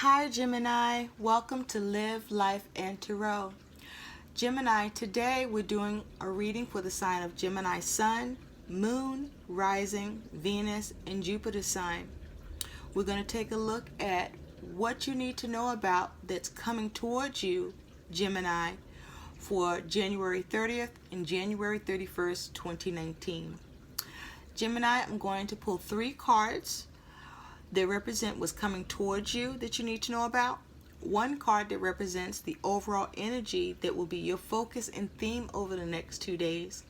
Hi Gemini, welcome to Live Life and Tarot. Gemini, today we're doing a reading for the sign of Gemini Sun, Moon, Rising, Venus, and Jupiter sign. We're going to take a look at what you need to know about that's coming towards you, Gemini, for January 30th and January 31st, 2019. Gemini, I'm going to pull 3 cards that represent what's coming towards you that you need to know about. 1 card that represents the overall energy that will be your focus and theme over the next 2 days.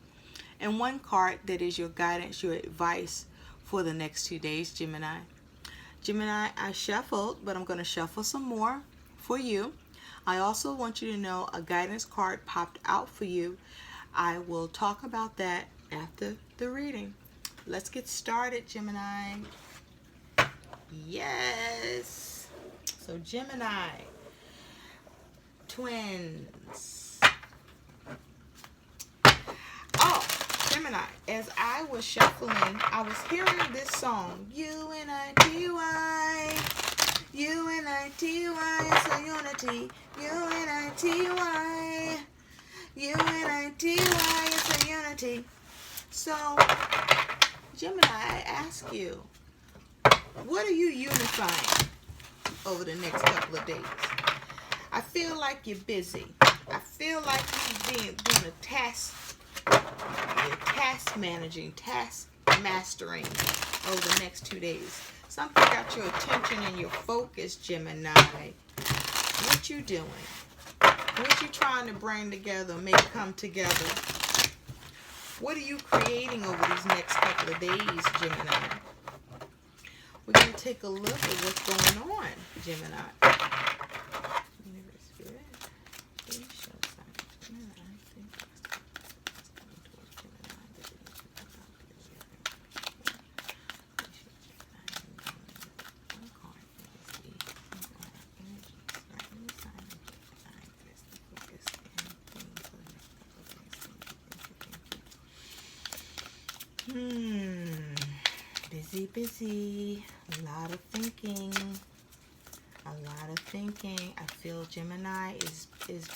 And 1 card that is your guidance, your advice for the next 2 days, Gemini. Gemini, I shuffled, but I'm going to shuffle some more for you. I also want you to know a guidance card popped out for you. I will talk about that after the reading. Let's get started, Gemini. Yes. So Gemini, twins. Oh, Gemini, as I was shuffling, I was hearing this song, U-N-I-T-Y, U-N-I-T-Y, it's a unity, U-N-I-T-Y, U-N-I-T-Y, it's a unity. So, Gemini, I ask you, what are you unifying over the next couple of days? I feel like you're busy. I feel like you're doing a task. You're task managing, task mastering over the next 2 days. Something got your attention and your focus, Gemini. What you doing? What you trying to bring together, make come together? What are you creating over these next couple of days, Gemini? We're going to take a look at what's going on, Gemini. Busy. A lot of thinking. I feel Gemini is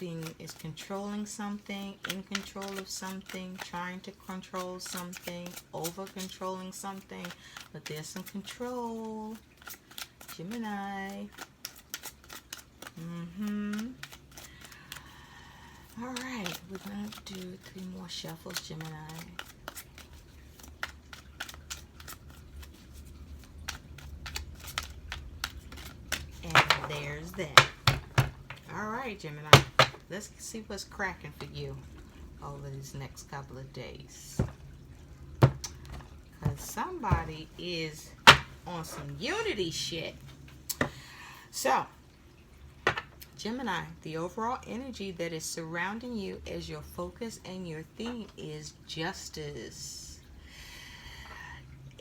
controlling something, in control of something, trying to control something, over controlling something, but there's some control. Gemini. Alright, we're gonna do 3 more shuffles, Gemini. There's that. All right, Gemini. Let's see what's cracking for you over these next couple of days. Because somebody is on some unity shit. So, Gemini, the overall energy that is surrounding you as your focus and your theme is justice.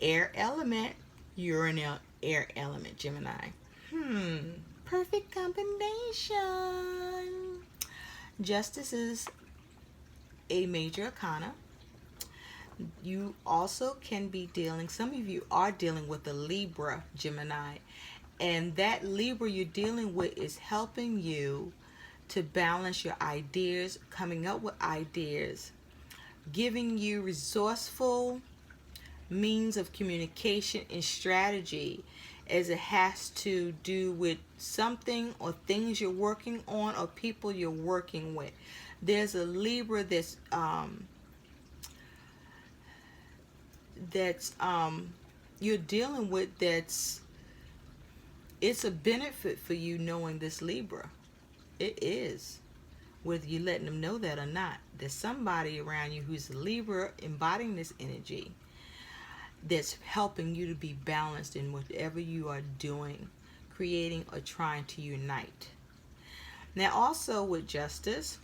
Air element, you're an air element, Gemini. Perfect combination. Justice is a major arcana. You also can be dealing, some of you are dealing with a Libra, Gemini. And that Libra you're dealing with is helping you to balance your ideas, coming up with ideas, giving you resourceful means of communication and strategy as it has to do with something or things you're working on or people you're working with. There's a Libra that's you're dealing with it's a benefit for you knowing this Libra. It is, whether you're letting them know that or not. There's somebody around you who's a Libra embodying this energy that's helping you to be balanced in whatever you are doing, creating or trying to unite. Now also with justice,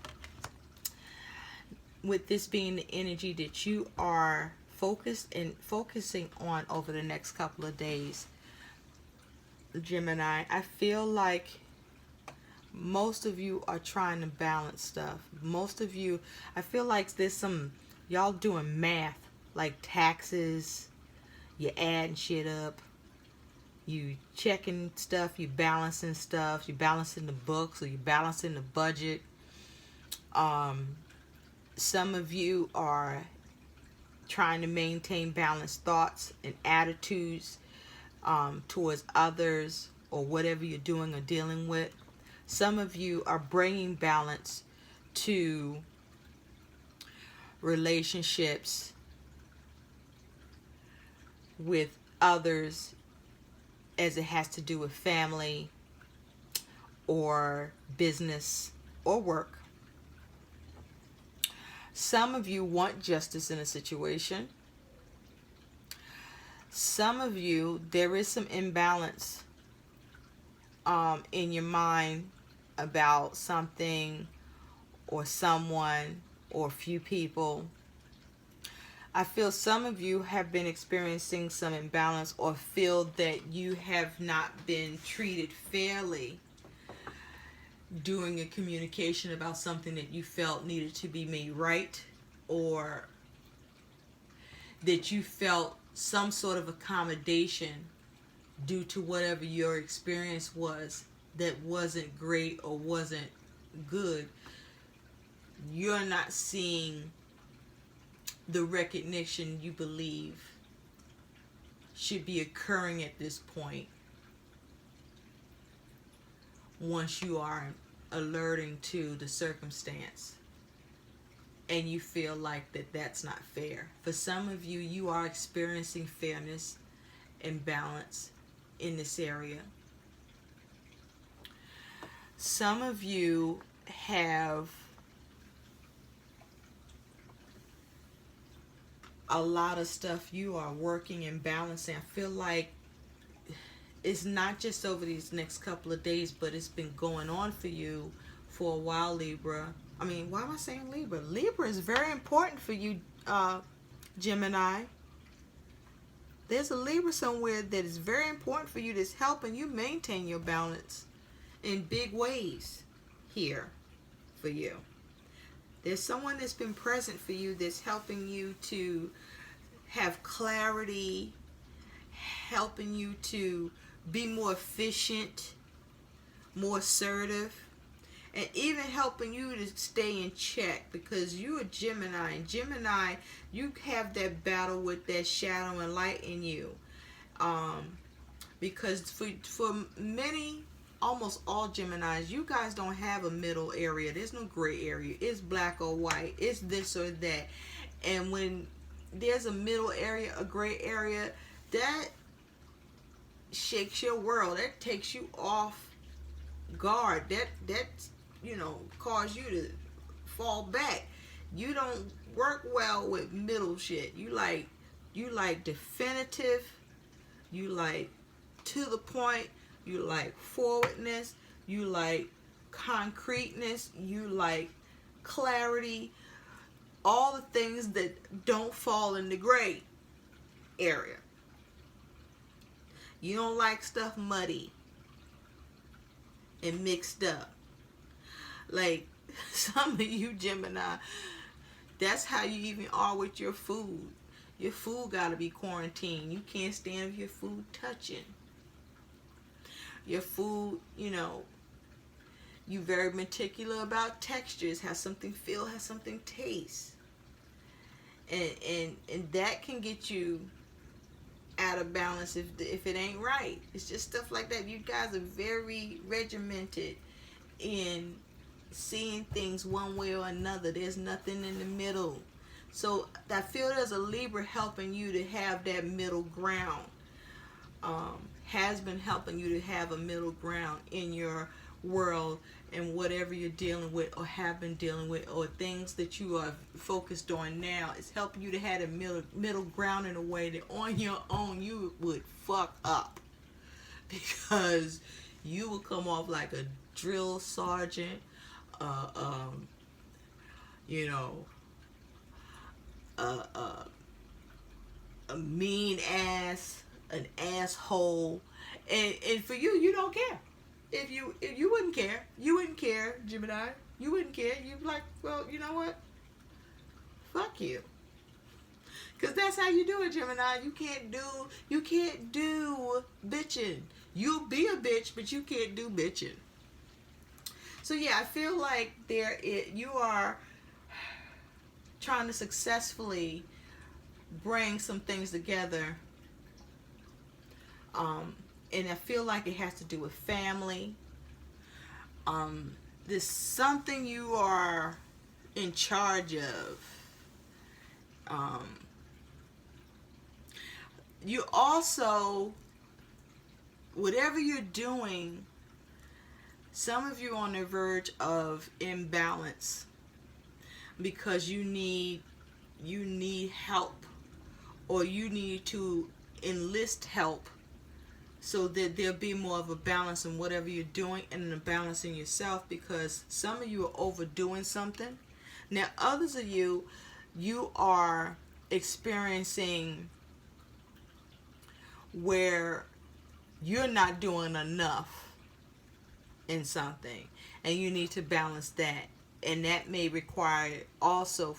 with this being the energy that you are focusing on over the next couple of days, Gemini, I feel like most of you are trying to balance stuff. Most of you, I feel like there's some, y'all doing math, like taxes, you're adding shit up, You checking stuff, you balancing stuff, you balancing the books, or you balancing the budget. Some of you are trying to maintain balanced thoughts and attitudes towards others or whatever you're doing or dealing with. Some of you are bringing balance to relationships with others as it has to do with family or business or work. Some of you want justice in a situation. Some of you, there is some imbalance in your mind about something or someone or a few people. I feel some of you have been experiencing some imbalance or feel that you have not been treated fairly during a communication about something that you felt needed to be made right, or that you felt some sort of accommodation due to whatever your experience was that wasn't great or wasn't good. You're not seeing the recognition you believe should be occurring at this point once you are alerting to the circumstance and you feel like that's not fair. For some of you, you are experiencing fairness and balance in this area. Some of you have a lot of stuff you are working and balancing. I feel like it's not just over these next couple of days, but it's been going on for you for a while, Libra. I mean, why am I saying Libra? Libra is very important for you, Gemini. There's a Libra somewhere that is very important for you, that's helping you maintain your balance in big ways here for you. There's someone that's been present for you that's helping you to have clarity, helping you to be more efficient, more assertive, and even helping you to stay in check, because you're a Gemini, and Gemini, you have that battle with that shadow and light in you. Because for many, almost all Geminis, you guys don't have a middle area. There's no gray area. It's black or white. It's this or that. And when there's a middle area, a gray area, that shakes your world. That takes you off guard. That cause you to fall back. You don't work well with middle shit. You like definitive. You like to the point. You like forwardness. You like concreteness. You like clarity. All the things that don't fall in the gray area. You don't like stuff muddy and mixed up. Like some of you Gemini, that's how you even are with your food. Your food got to be quarantined. You can't stand your food touching. Your food, you very particular about textures, how something feel, how something taste. And that can get you out of balance if it ain't right. It's just stuff like that. You guys are very regimented in seeing things one way or another. There's nothing in the middle. So I feel there's a Libra helping you to have that middle ground. Has been helping you to have a middle ground in your world and whatever you're dealing with or have been dealing with, or things that you are focused on now. It's helping you to have a middle ground in a way that on your own you would fuck up, because you will come off like a drill sergeant, a mean ass, an asshole, and for you, you don't care. If you wouldn't care, Gemini, you wouldn't care. You'd be like, well, you know what? Fuck you. Because that's how you do it, Gemini. You can't do bitching. You'll be a bitch, but you can't do bitching. So yeah, I feel like you are trying to successfully bring some things together. And I feel like it has to do with family. There's something you are in charge of. You also, whatever you're doing, some of you are on the verge of imbalance because you need help, or you need to enlist help so that there'll be more of a balance in whatever you're doing and a balance in yourself, because some of you are overdoing something. Now others of you are experiencing where you're not doing enough in something and you need to balance that, and that may require also,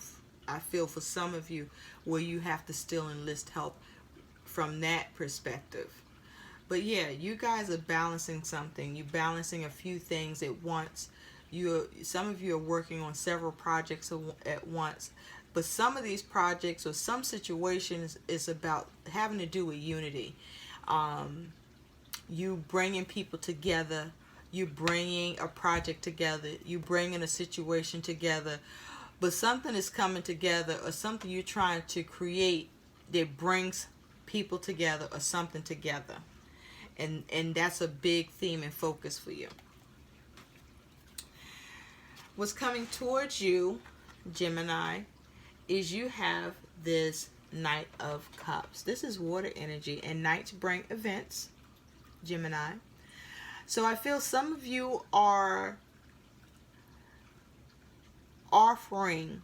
I feel, for some of you, where you have to still enlist help from that perspective. But yeah, you guys are balancing something. You're balancing a few things at once. Some of you are working on several projects at once. But some of these projects or some situations is about having to do with unity. You bringing people together. You bringing a project together. You bringing a situation together. But something is coming together, or something you're trying to create that brings people together or something together. And that's a big theme and focus for you. What's coming towards you, Gemini, is you have this Knight of Cups. This is water energy, and knights bring events, Gemini. So I feel some of you are offering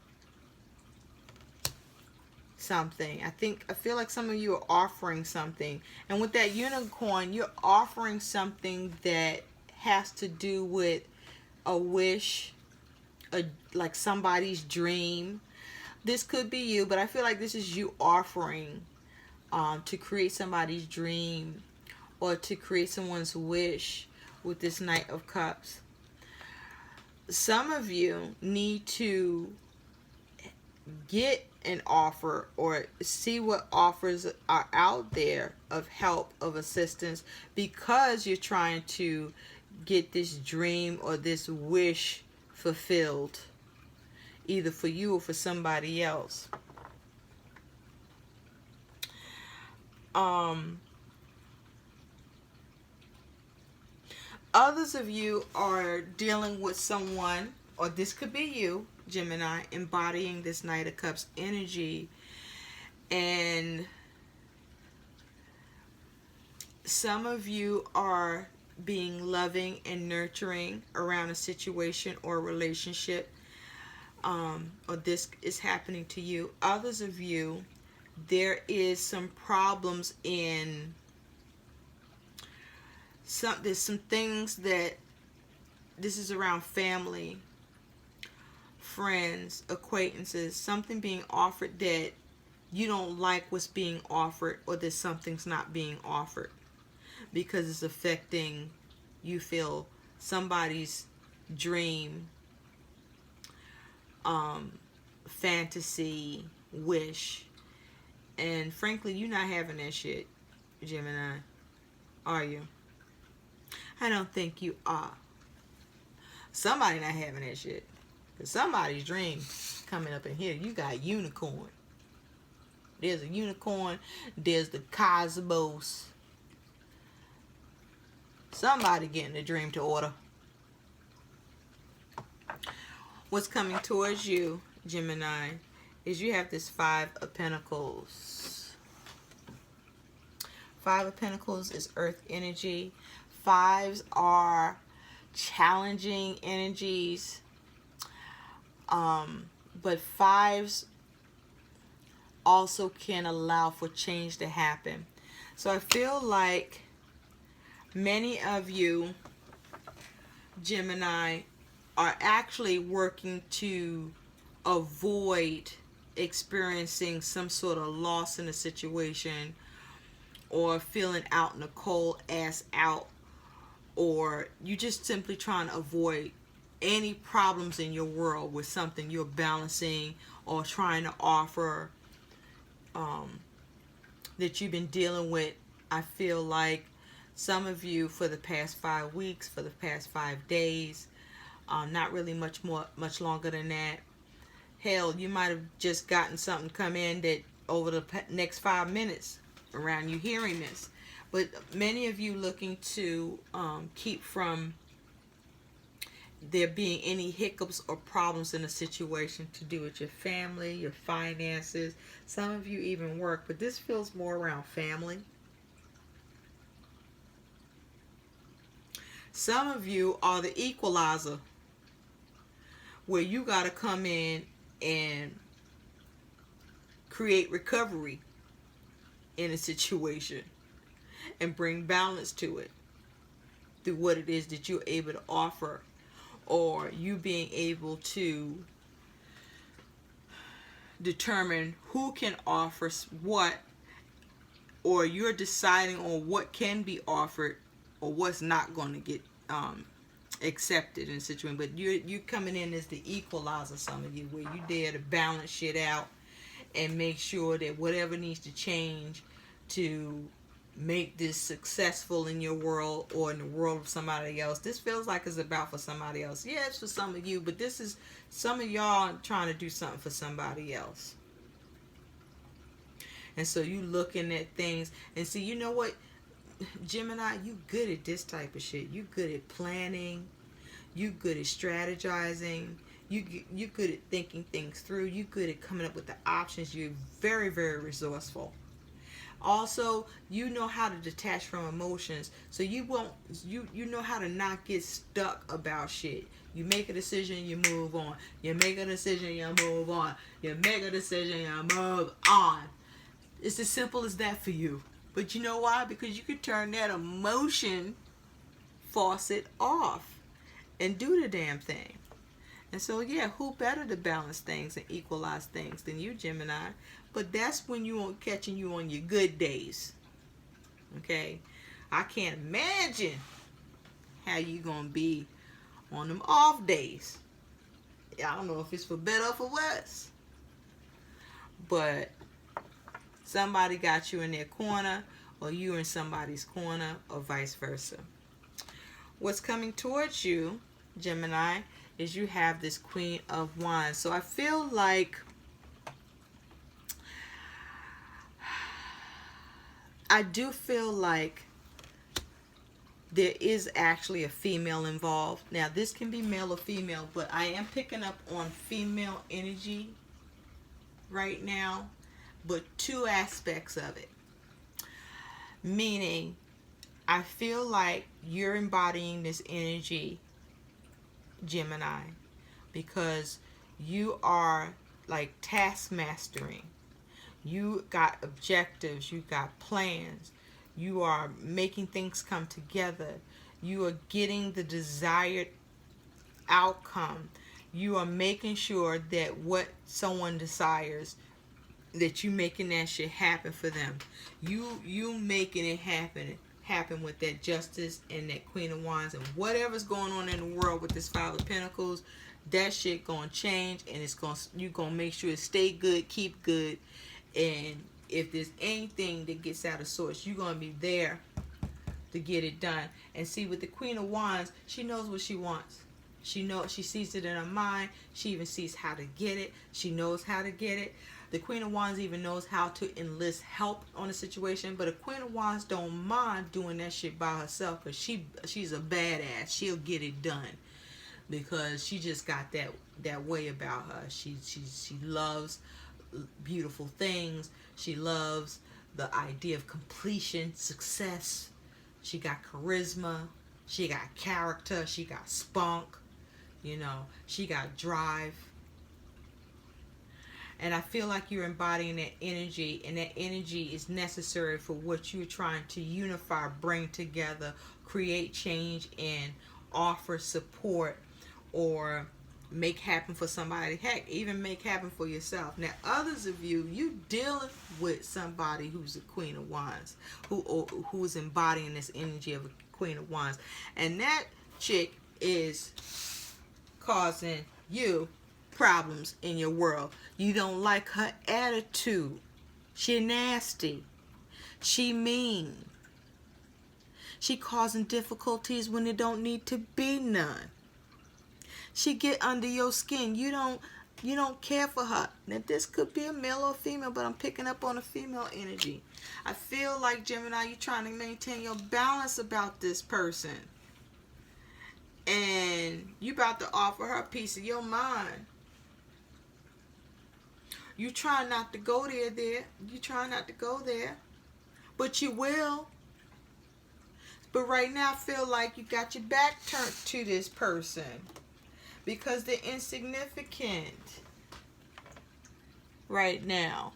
something. I feel like some of you are offering something, and with that unicorn, you're offering something that has to do with a wish, like somebody's dream. This could be you, but I feel like this is you offering to create somebody's dream or to create someone's wish with this Knight of Cups. Some of you need to get an offer or see what offers are out there of help, of assistance, because you're trying to get this dream or this wish fulfilled, either for you or for somebody else. Others of you are dealing with someone, or this could be you, Gemini, embodying this Knight of Cups energy, and some of you are being loving and nurturing around a situation or a relationship, or this is happening to you. Others of you, there is some problems in there's some things that this is around family, friends, acquaintances, something being offered that you don't like what's being offered, or that something's not being offered because it's affecting, you feel, somebody's dream, fantasy, wish. And frankly, you're not having that shit, Gemini. Are you? I don't think you are. Somebody not having that shit. Cause somebody's dream coming up in here. You got unicorn. There's a unicorn. There's the cosmos. Somebody getting the dream to order. What's coming towards you, Gemini, is you have this Five of Pentacles. Five of Pentacles is earth energy. Fives are challenging energies. But fives also can allow for change to happen. So I feel like many of you, Gemini, are actually working to avoid experiencing some sort of loss in a situation, or feeling out in the cold ass out, or you just simply trying to avoid any problems in your world with something you're balancing or trying to offer, that you've been dealing with. I feel like some of you, for the past 5 weeks, for the past 5 days, not really much longer than that. Hell, you might have just gotten something come in that over the next 5 minutes around you hearing this. But many of you looking to keep from there being any hiccups or problems in a situation to do with your family, your finances. Some of you even work, but this feels more around family. Some of you are the equalizer, where you got to come in and create recovery in a situation and bring balance to it through what it is that you're able to offer, or you being able to determine who can offer what, or you're deciding on what can be offered or what's not going to get accepted in a situation. But you coming in as the equalizer, some of you, where you dare to balance shit out and make sure that whatever needs to change to make this successful in your world or in the world of somebody else. This feels like it's about for somebody else. Yeah, it's for some of you, but this is some of y'all trying to do something for somebody else. And so you looking at things and see, you know what, Gemini, you good at this type of shit. You good at planning. You good at strategizing. You good at thinking things through. You good at coming up with the options. You're very, very resourceful. Also, you know how to detach from emotions, so you know how to not get stuck about shit. You make a decision, you move on. You make a decision, you move on. You make a decision, you move on. It's as simple as that for you. But you know why? Because you could turn that emotion faucet off and do the damn thing. And so, yeah, who better to balance things and equalize things than you, Gemini? But that's when you won't catching you on your good days. Okay? I can't imagine how you gonna be on them off days. I don't know if it's for better or for worse. But somebody got you in their corner, or you in somebody's corner, or vice versa. What's coming towards you, Gemini, is you have this Queen of Wands. So I feel like there is actually a female involved. Now, this can be male or female, but I am picking up on female energy right now, but two aspects of it. Meaning, I feel like you're embodying this energy, Gemini, because you are like task mastering. You got objectives, you got plans, you are making things come together, you are getting the desired outcome, you are making sure that what someone desires, that you making that shit happen for them. You making it happen with that Justice and that Queen of Wands, and whatever's going on in the world with this Five of Pentacles, that shit gonna change, and you gonna make sure it stay good, keep good. And if there's anything that gets out of sorts, you're going to be there to get it done. And see, with the Queen of Wands, she knows what she wants. She sees it in her mind. She even sees how to get it. She knows how to get it. The Queen of Wands even knows how to enlist help on a situation. But the Queen of Wands don't mind doing that shit by herself, because she's a badass. She'll get it done, because she just got that way about her. She loves beautiful things. She loves the idea of completion, success. She got charisma. She got character. She got spunk. She got drive. And I feel like you're embodying that energy, and that energy is necessary for what you're trying to unify, bring together, create change, and offer support, or make happen for somebody. Heck, even make happen for yourself. Now, others of you dealing with somebody who's a Queen of Wands, who's embodying this energy of a Queen of Wands, and that chick is causing you problems in your world. You don't like her attitude. She nasty. She mean. She causing difficulties when there don't need to be none. She get under your skin. You don't care for her. Now this could be a male or female, but I'm picking up on a female energy. I feel like, Gemini, you're trying to maintain your balance about this person. And you about to offer her a piece of your mind. You try not to go there. You try not to go there. But you will. But right now I feel like you got your back turned to this person. Because they're insignificant right now.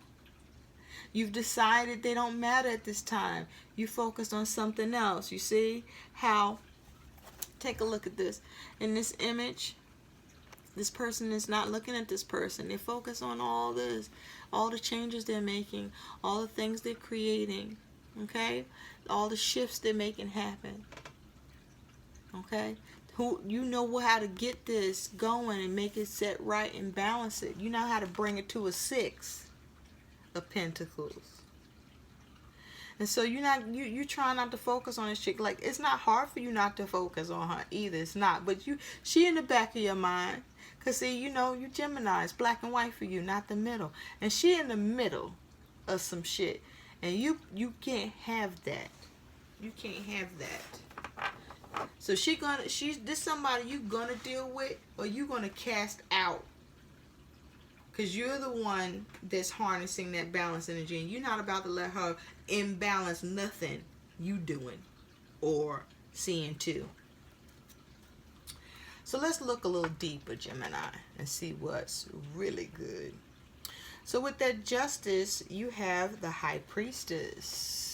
You've decided they don't matter at this time. You focused on something else. You see how, take a look at this. In this image, this person is not looking at this person. They focus on all this, all the changes they're making, all the things they're creating, okay? All the shifts they're making happen, okay? You know how to get this going and make it set right and balance it. You know how to bring it to a 6 of Pentacles. And so you try not to focus on this chick. Like, it's not hard for you not to focus on her either. It's not. But she in the back of your mind. Because, see, you Gemini. It's black and white for you, not the middle. And she in the middle of some shit. And you can't have that. You can't have that. So this somebody you gonna deal with, or you gonna cast out, because you're the one that's harnessing that balance energy, and you're not about to let her imbalance nothing you doing or seeing too. So let's look a little deeper, Gemini, and see what's really good. So with that Justice, you have the High Priestess.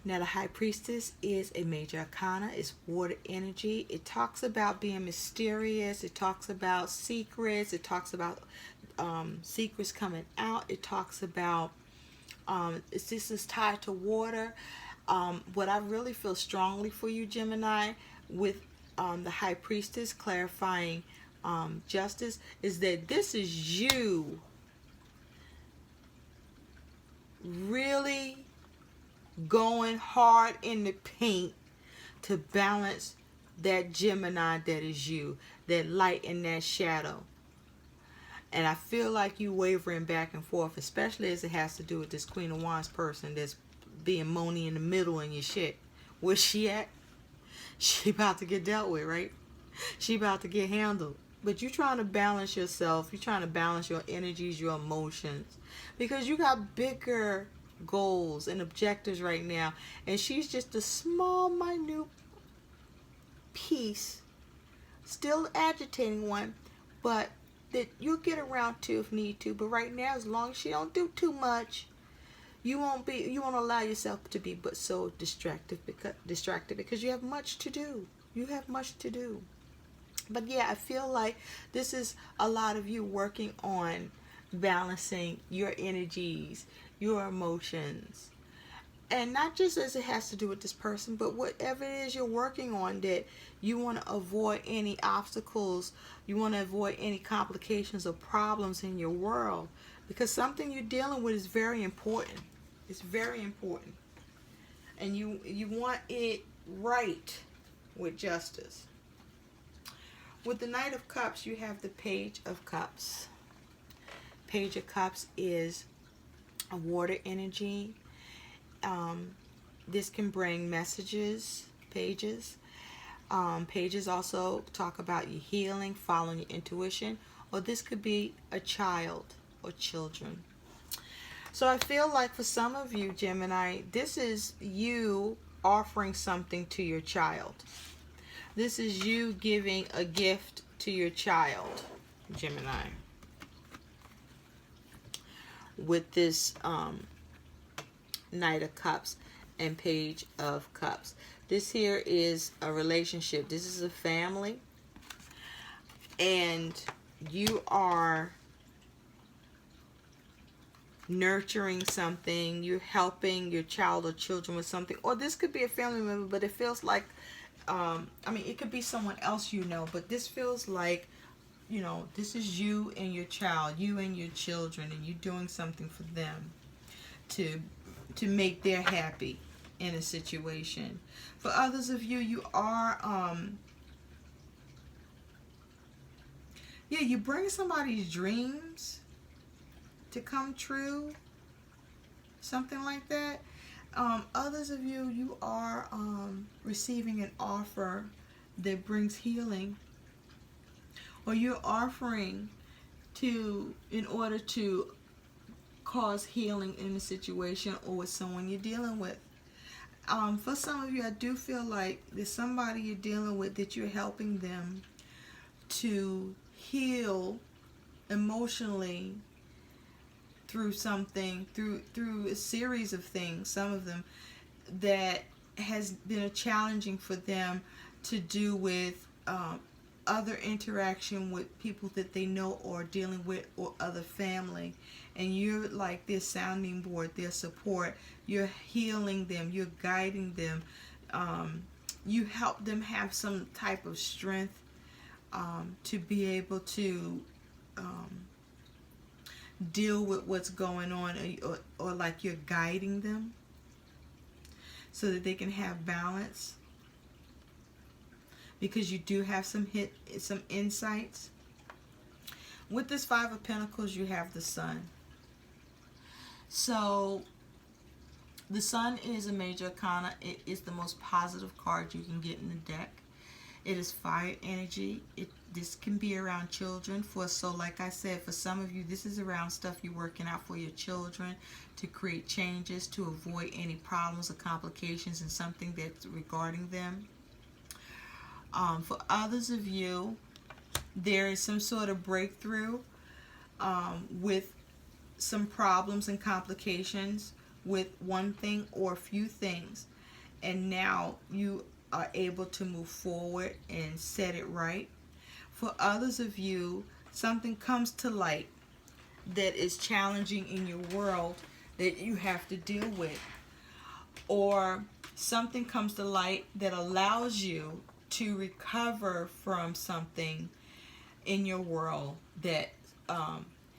Now, the High Priestess is a major arcana. It's water energy. It talks about being mysterious. It talks about secrets. It talks about secrets coming out. It talks about, this is tied to water. What I really feel strongly for you, Gemini, with the High Priestess clarifying justice, is that this is you really going hard in the paint to balance that Gemini that is you, that light and that shadow. And I feel like you wavering back and forth, especially as it has to do with this Queen of Wands person that's being moany in the middle in your shit. Where's she at? She about to get dealt with, right? She about to get handled. But you're trying to balance yourself. You're trying to balance your energies, your emotions, because you got bigger goals and objectives right now, and she's just a small, minute piece, still agitating one, but that you'll get around to if need to. But right now, as long as she don't do too much, you won't allow yourself to be but so distracted because you have much to do. You have much to do. But yeah, I feel like this is a lot of you working on balancing your energies, your emotions, and not just as it has to do with this person, but whatever it is you're working on, that you want to avoid any obstacles, you want to avoid any complications or problems in your world, because something you're dealing with is very important. It's very important, and you want it right with justice. With the Knight of Cups, you have the Page of Cups. Page of Cups is a water energy. This can bring messages, pages. Pages also talk about your healing, following your intuition, or this could be a child or children. So I feel like for some of you, Gemini, this is you offering something to your child. This is you giving a gift to your child, Gemini. With this Knight of Cups and Page of Cups. This here is a relationship. This is a family. and you are nurturing something, you're helping your child or children with something, or this could be a family member, but it feels like, I mean, it could be someone else, but this feels like, this is you and your child, you and your children, and you're doing something for them to make them happy in a situation. For others of you, you are, you bring somebody's dreams to come true, something like that. Others of you, you are receiving an offer that brings healing, or you're offering in order to cause healing in a situation or with someone you're dealing with. For some of you, I do feel like there's somebody you're dealing with that you're helping them to heal emotionally through something, through a series of things, some of them that has been challenging for them to do with other interaction with people that they know or dealing with, or other family. And you're like their sounding board, their support. You're healing them, you're guiding them. You help them have some type of strength to be able to deal with what's going on, or like you're guiding them so that they can have balance, because you do have some insights. With this Five of Pentacles, you have the Sun. So the Sun is a major arcana. It is the most positive card you can get in the deck. It is fire energy. This can be around children. So like I said, for some of you, this is around stuff you're working out for your children, to create changes, to avoid any problems or complications in something that's regarding them. For others of you, there is some sort of breakthrough with some problems and complications with one thing or a few things, and now you are able to move forward and set it right. For others of you, something comes to light that is challenging in your world that you have to deal with, or something comes to light that allows you to recover from something in your world that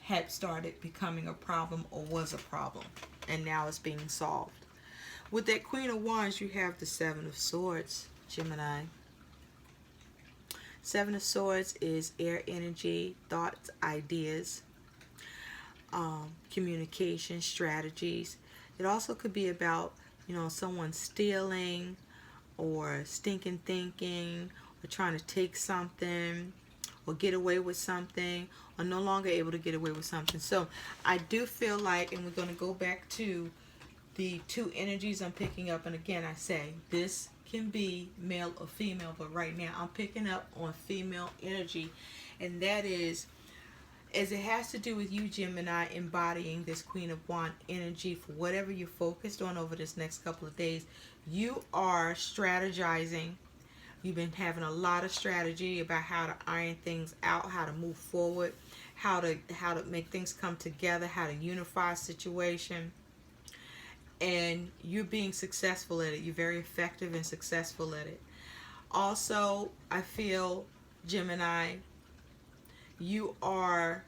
had started becoming a problem or was a problem, and now it's being solved. With that Queen of Wands, you have the Seven of Swords, Gemini. Seven of Swords is air energy, thoughts, ideas, communication, strategies. It also could be about, someone stealing or stinking thinking, or trying to take something or get away with something, or no longer able to get away with something. So I do feel like, and we're going to go back to the two energies I'm picking up, and again I say this can be male or female, but right now I'm picking up on female energy, and that is, as it has to do with you, Gemini, embodying this Queen of Wands energy for whatever you're focused on over this next couple of days. You are strategizing. You've been having a lot of strategy about how to iron things out, how to move forward, how to make things come together, how to unify a situation. And you're being successful at it. You're very effective and successful at it. Also, I feel, Gemini, you are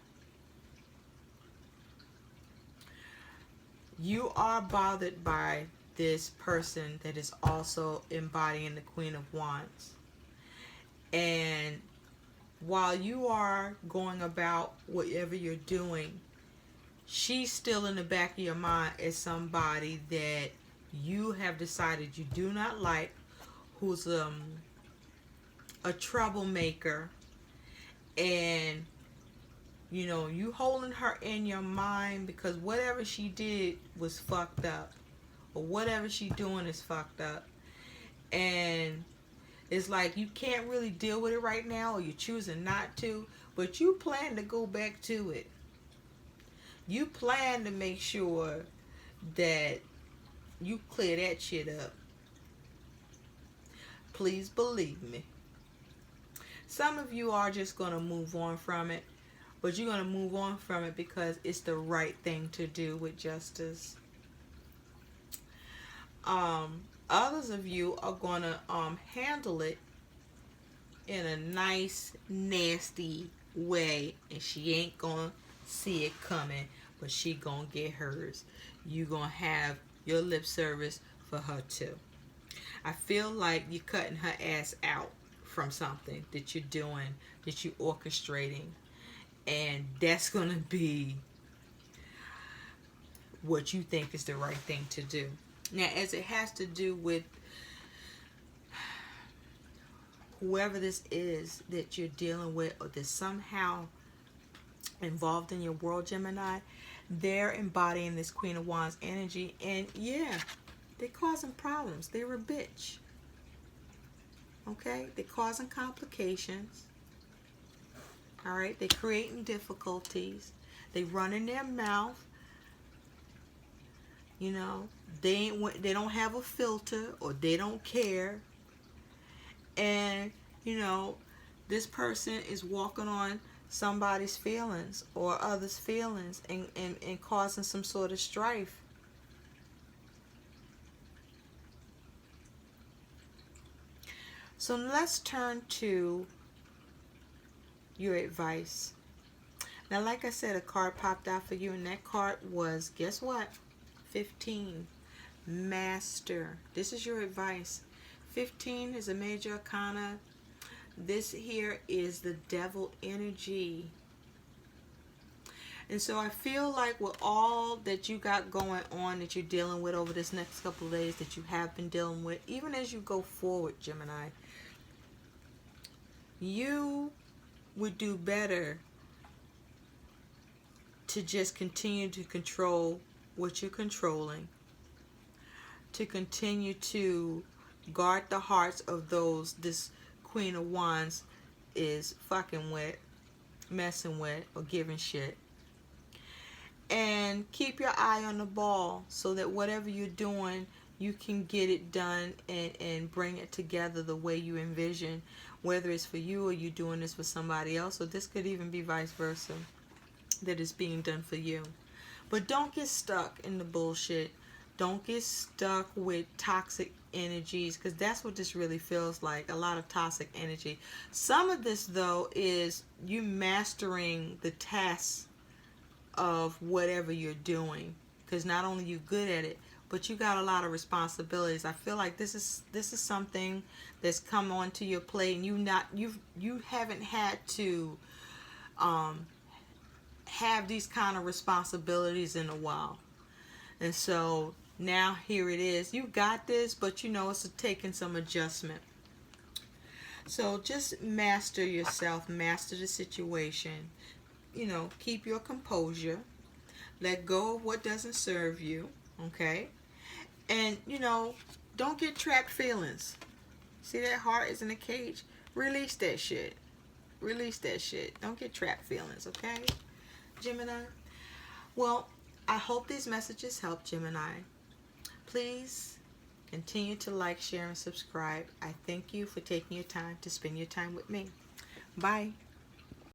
bothered by this person that is also embodying the Queen of Wands. And while you are going about whatever you're doing, she's still in the back of your mind as somebody that you have decided you do not like, who's a troublemaker, and you holding her in your mind because whatever she did was fucked up, or whatever she doing is fucked up, and it's like you can't really deal with it right now, or you're choosing not to, but you plan to go back to it. You plan to make sure that you clear that shit up. Please believe me. Some of you are just going to move on from it, but you're going to move on from it because it's the right thing to do with justice. Others of you are going to handle it in a nice, nasty way, and she ain't going to see it coming, but she going to get hers. You going to have your lip service for her too. I feel like you're cutting her ass out from something that you're doing, that you're orchestrating, and that's going to be what you think is the right thing to do. Now, as it has to do with whoever this is that you're dealing with or that's somehow involved in your world, Gemini, they're embodying this Queen of Wands energy, and yeah, they're causing problems. They're a bitch. Okay? They're causing complications. Alright? They're creating difficulties. They run in their mouth. You know, they don't have a filter, or they don't care. And, you know, this person is walking on somebody's feelings or others' feelings and causing some sort of strife. So let's turn to your advice. Now, like I said, a card popped out for you, and that card was, guess what? 15. Master. This is your advice. 15 is a major arcana. This here is the devil energy. And so I feel like with all that you got going on, that you're dealing with over this next couple of days, that you have been dealing with, even as you go forward, Gemini, you would do better to just continue to control what you're controlling, to continue to guard the hearts of those this Queen of Wands is fucking with, messing with, or giving shit. And keep your eye on the ball so that whatever you're doing, you can get it done and bring it together the way you envision, whether it's for you or you're doing this for somebody else, or this could even be vice versa, that is being done for you. But don't get stuck in the bullshit. Don't get stuck with toxic energies, because that's what this really feels like, a lot of toxic energy. Some of this, though, is you mastering the tasks of whatever you're doing, because not only you good at it, but you got a lot of responsibilities. I feel like this is something that's come onto your plate, and you haven't had to have these kind of responsibilities in a while. And so now here it is. You got this, but you know it's taking some adjustment. So just master yourself, master the situation. You know, keep your composure. Let go of what doesn't serve you, okay? And, you know, don't get trapped feelings. See, that heart is in a cage? Release that shit. Release that shit. Don't get trapped feelings, okay, Gemini? Well, I hope these messages help, Gemini. Please continue to like, share, and subscribe. I thank you for taking your time to spend your time with me. Bye.